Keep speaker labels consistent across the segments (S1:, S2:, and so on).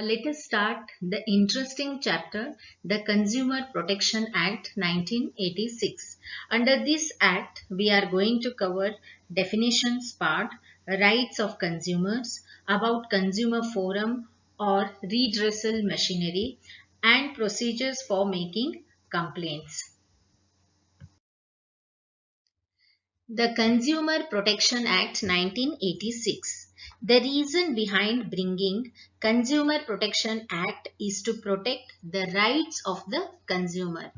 S1: Let us start the interesting chapter, the Consumer Protection Act 1986. Under this act, we are going to cover definitions part, rights of consumers, about consumer forum or redressal machinery, and procedures for making complaints. The Consumer Protection Act 1986. The reason behind bringing Consumer Protection Act is to protect the rights of the consumer.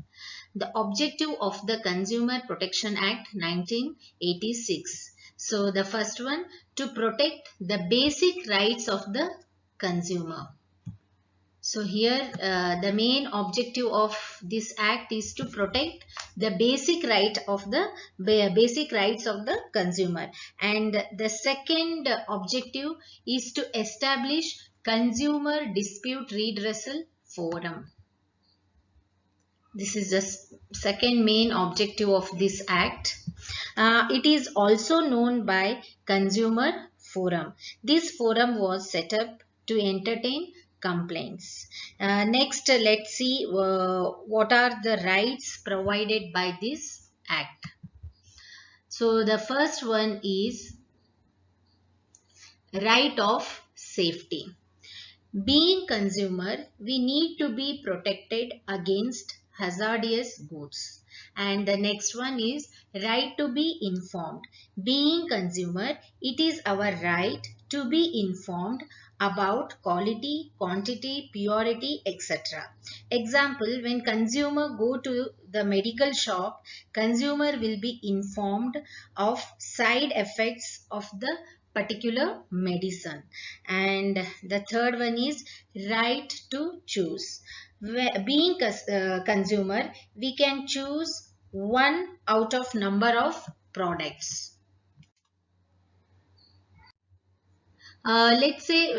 S1: The objective of the Consumer Protection Act 1986. So the first one, to protect the basic rights of the consumer. So here the main objective of this act is to protect the basic rights of the consumer, and the second objective is to establish consumer dispute redressal forum. This is the second main objective of this act. It is also known by consumer forum. This forum was set up to entertain complaints. Next, let's see what are the rights provided by this act. So the first one is right of safety. Being consumer, we need to be protected against hazardous goods. And the next one is right to be informed. Being consumer, it is our right to be informed about quality, quantity, purity, etc. Example, when consumer go to the medical shop, consumer will be informed of side effects of the particular medicine. And the third one is right to choose. Being consumer, we can choose one out of number of products. Let's say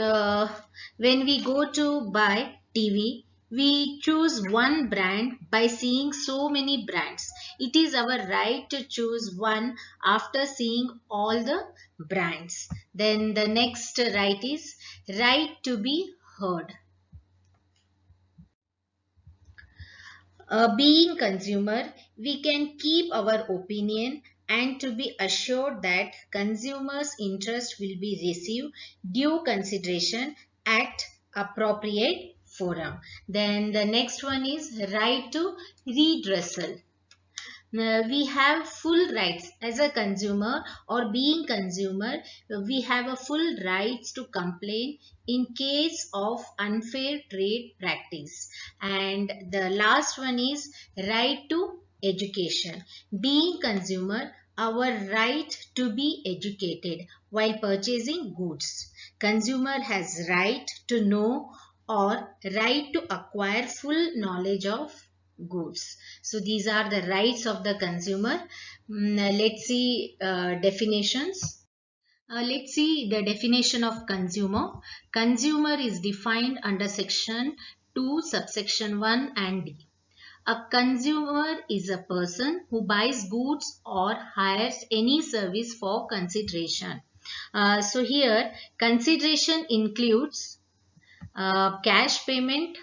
S1: when we go to buy TV, we choose one brand by seeing so many brands. It is our right to choose one after seeing all the brands. Then the next right is right to be heard. Being consumer, we can keep our opinion and to be assured that consumers' interest will be received due consideration at appropriate forum. Then the next one is right to redressal. We have full rights as a consumer or being consumer. We have a full rights to complain in case of unfair trade practice. And the last one is right to education. Being consumer, our right to be educated while purchasing goods. Consumer has right to know or right to acquire full knowledge of goods. So these are the rights of the consumer. Let's see definitions. Let's see the definition of consumer. Consumer is defined under section 2 subsection 1 and D. A consumer is a person who buys goods or hires any service for consideration. So here consideration includes cash payment,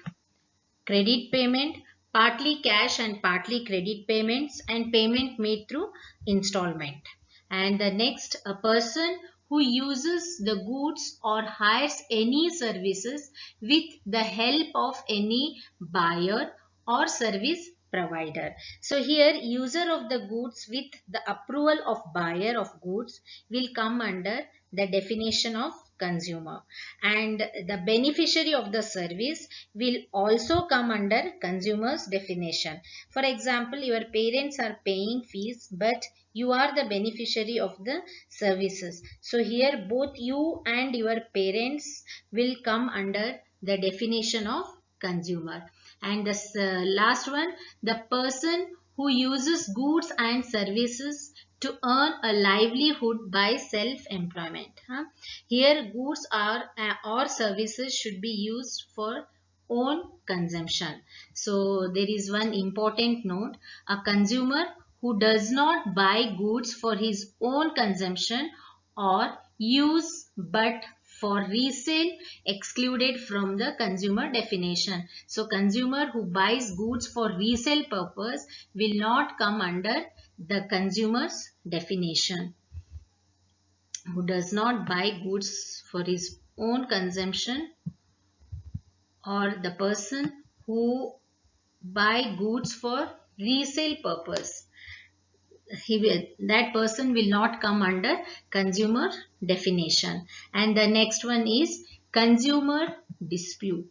S1: credit payment, partly cash and partly credit payments, and payment made through installment. And the next, a person who uses the goods or hires any services with the help of any buyer or service provider. So here user of the goods with the approval of buyer of goods will come under the definition of consumer, and the beneficiary of the service will also come under consumer's definition. For example, your parents are paying fees but you are the beneficiary of the services. So here both you and your parents will come under the definition of consumer. And the last one, the person who uses goods and services to earn a livelihood by self-employment. Here goods are or services should be used for own consumption. So there is one important note, a consumer who does not buy goods for his own consumption or use but for resale excluded from the consumer definition. So consumer who buys goods for resale purpose will not come under the consumer's definition. Who does not buy goods for his own consumption, or the person who buy goods for resale purpose, that person will not come under consumer definition. And the next one is consumer dispute.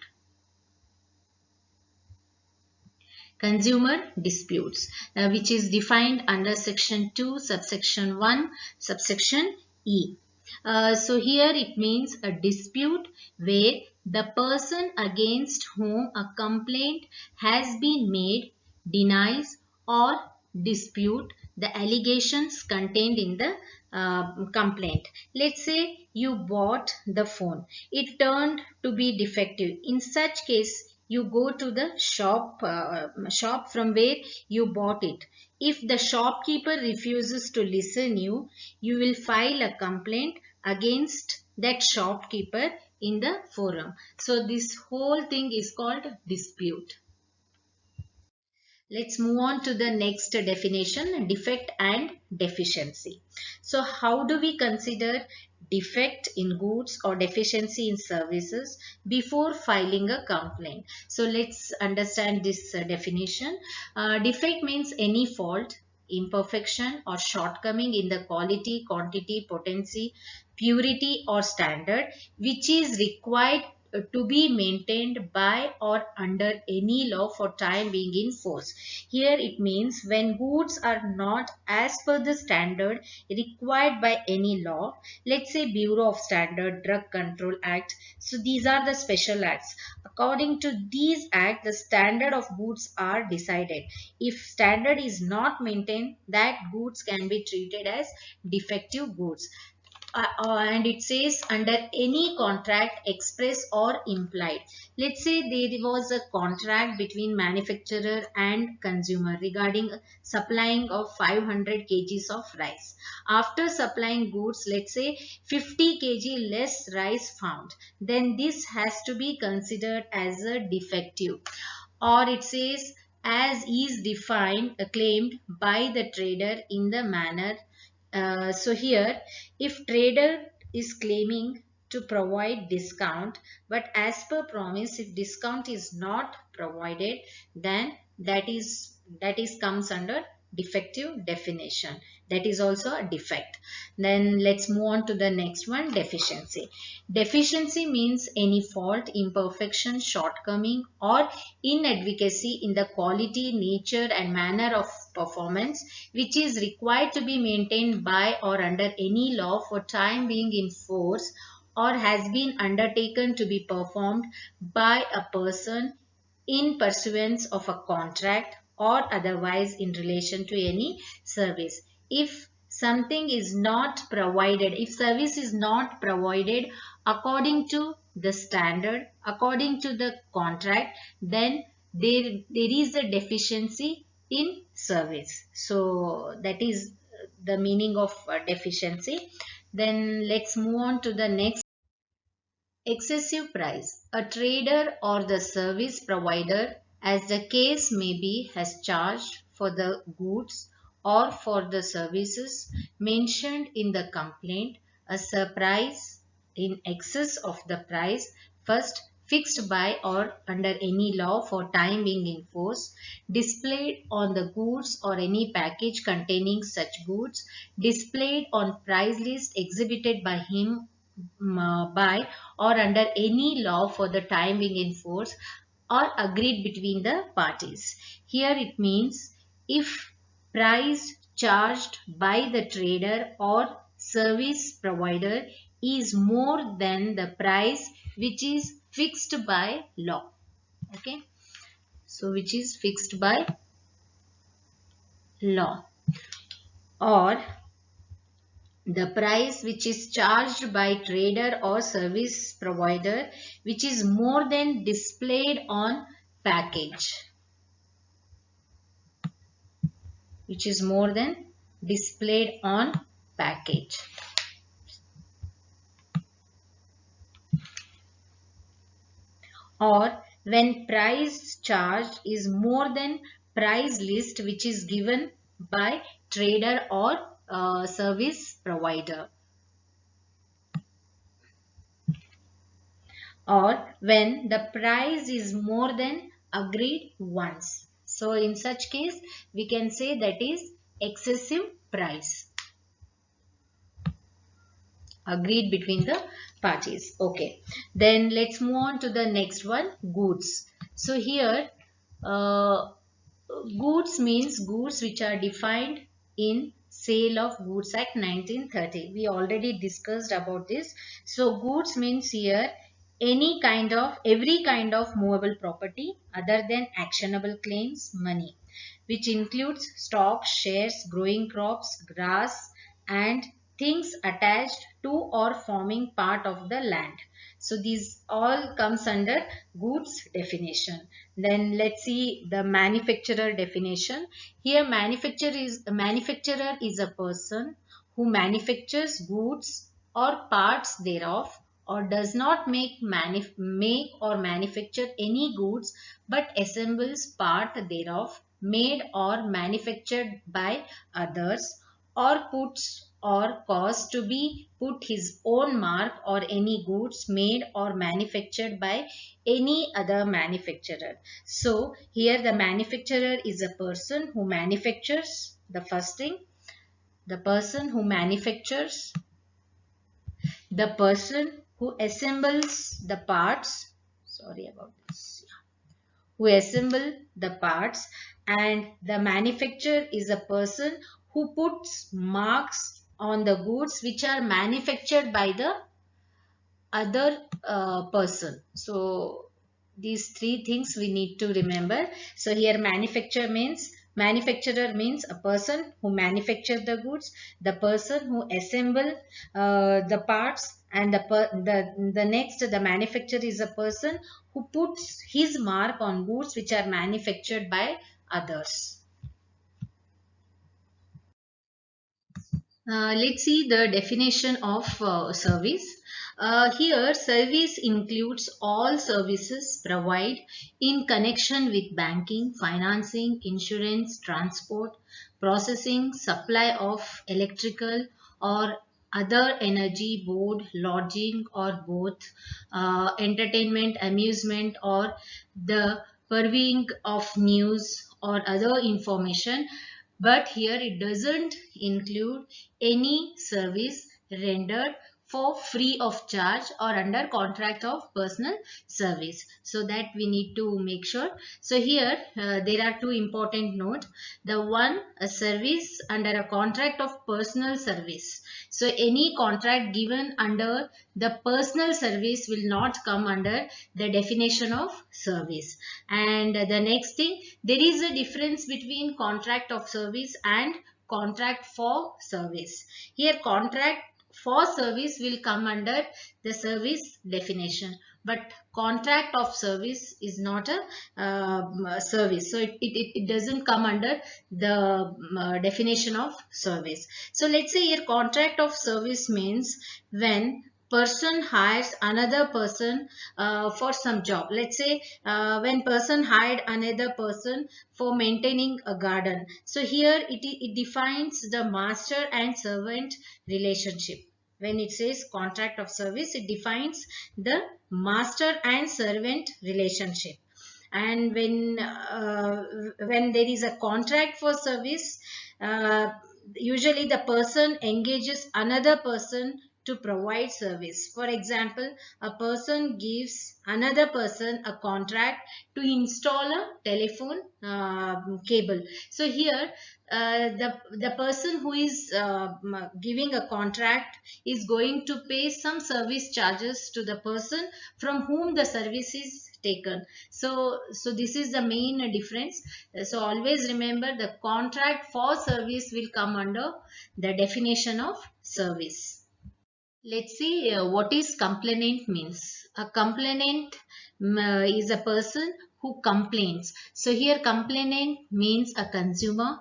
S1: Consumer disputes, which is defined under section 2 subsection 1 subsection E. So here it means a dispute where the person against whom a complaint has been made denies or dispute the allegations contained in the complaint. Let's say you bought the phone. It turned to be defective. In such case, you go to the shop from where you bought it. If the shopkeeper refuses to listen you will file a complaint against that shopkeeper in the forum. So this whole thing is called dispute. Let's move on to the next definition, defect and deficiency. So how do we consider defect in goods or deficiency in services before filing a complaint? So let's understand this definition. Defect means any fault, imperfection or shortcoming in the quality, quantity, potency, purity or standard which is required to be maintained by or under any law for time being in force. Here it means when goods are not as per the standard required by any law, let's say Bureau of Standard, Drug Control Act. So these are the special acts. According to these acts, the standard of goods are decided. If standard is not maintained, that goods can be treated as defective goods. And it says under any contract express or implied. Let's say there was a contract between manufacturer and consumer regarding supplying of 500 kgs of rice. After supplying goods, let's say 50 kg less rice found, then this has to be considered as a defective. Or it says as is defined claimed by the trader in the manner. So here if trader is claiming to provide discount, but as per promise if discount is not provided, then that is comes under defective definition. That is also a defect. Then let's move on to the next one, deficiency. Deficiency means any fault, imperfection, shortcoming or inadequacy in the quality, nature and manner of performance which is required to be maintained by or under any law for time being in force or has been undertaken to be performed by a person in pursuance of a contract or otherwise in relation to any service. If something is not provided, if service is not provided according to the standard, according to the contract, then there is a deficiency in service. So that is the meaning of deficiency. Then let's move on to the next. Excessive price. A trader or the service provider, as the case may be, has charged for the goods or for the services mentioned in the complaint a surprise in excess of the price first fixed by or under any law for time being in force, displayed on the goods or any package containing such goods, displayed on price list exhibited by him by or under any law for the time being in force or agreed between the parties. Here it means if price charged by the trader or service provider is more than the price which is fixed by law. Okay. So which is fixed by law, or the price which is charged by trader or service provider which is more than displayed on package, which is more than displayed on package. or when price charged is more than price list which is given by trader or service provider, or when the price is more than agreed once. So in such case we can say that is excessive price agreed between the parties. Okay, then let's move on to the next one, goods. So here uh, goods means goods which are defined in Sale of Goods Act 1930. We already discussed about this. So goods means here every kind of movable property other than actionable claims money, which includes stocks, shares, growing crops, grass, and things attached to or forming part of the land. So these all comes under goods definition. Then let's see the manufacturer definition. Here a manufacturer is a person who manufactures goods or parts thereof, or does not make or manufacture any goods but assembles part thereof made or manufactured by others, or puts or cause to be put his own mark or any goods made or manufactured by any other manufacturer. So here the manufacturer is a person who manufactures, the first thing, the person who manufactures, the person who assembles the parts, sorry about this, who assemble the parts, and the manufacturer is a person who puts marks on the goods which are manufactured by the other person. So these three things we need to remember. So here manufacturer means a person who manufacture the goods, the person who assemble the parts, and the next, the manufacturer is a person who puts his mark on goods which are manufactured by others. Let's see the definition of service. Here, service includes all services provided in connection with banking, financing, insurance, transport, processing, supply of electrical or other energy, board, lodging, or both, entertainment, amusement, or the purveying of news or other information, but here it doesn't include any service rendered for free of charge or under contract of personal service. So that we need to make sure. So here there are two important note. The one, a service under a contract of personal service. So any contract given under the personal service will not come under the definition of service. And the next thing, there is a difference between contract of service and contract for service. Here contract for service will come under the service definition, but contract of service is not a service, so it doesn't come under the definition of service. So let's say here contract of service means when person hires another person for some job. Let's say when person hired another person for maintaining a garden. So here it defines the master and servant relationship. When it says contract of service, it defines the master and servant relationship. And when there is a contract for service, uh, usually the person engages another person to provide service. For example, a person gives another person a contract to install a telephone cable. So here the person who is giving a contract is going to pay some service charges to the person from whom the service is taken. So this is the main difference. So always remember, the contract for service will come under the definition of service. Let's see what is complainant means. A complainant is a person who complains. So here complainant means a consumer,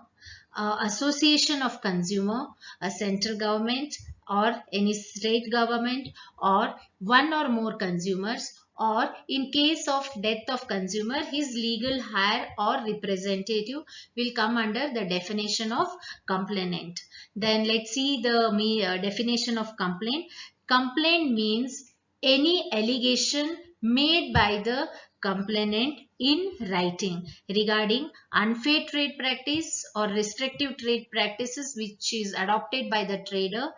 S1: association of consumer, a central government or any state government, or one or more consumers, or in case of death of consumer, his legal heir or representative will come under the definition of complainant. Then let's see the definition of complaint. Complaint means any allegation made by the complainant in writing regarding unfair trade practice or restrictive trade practices which is adopted by the trader,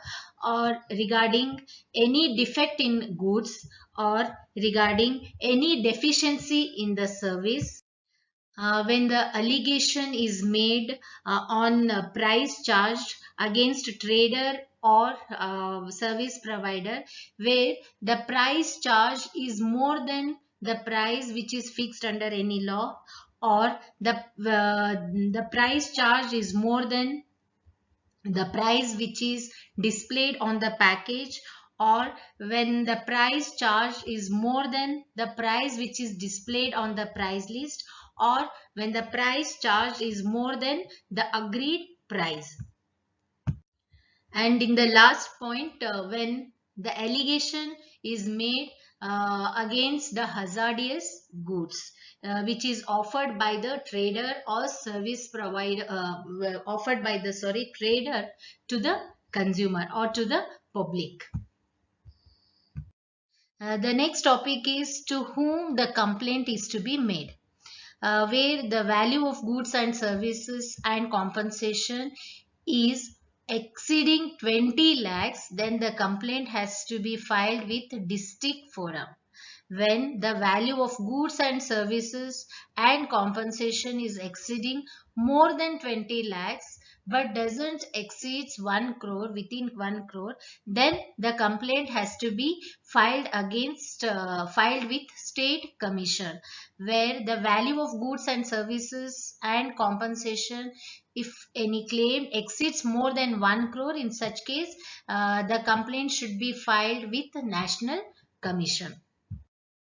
S1: or regarding any defect in goods, or regarding any deficiency in the service. When the allegation is made on price charged against trader or service provider, where the price charged is more than the price which is fixed under any law, or the price charged is more than the price which is displayed on the package, or when the price charged is more than the price which is displayed on the price list, or when the price charged is more than the agreed price. And in the last point, when the allegation is made against the hazardous goods which is offered by the trader or service provider, offered by the trader to the consumer or to the public. The next topic is to whom the complaint is to be made, where the value of goods and services and compensation is exceeding 20 lakhs, then the complaint has to be filed with district forum. When the value of goods and services and compensation is exceeding more than 20 lakhs but doesn't exceed 1 crore, within 1 crore, then the complaint has to be filed with state commission, where the value of goods and services and compensation, if any claim exceeds more than 1 crore, in such case the complaint should be filed with the national commission.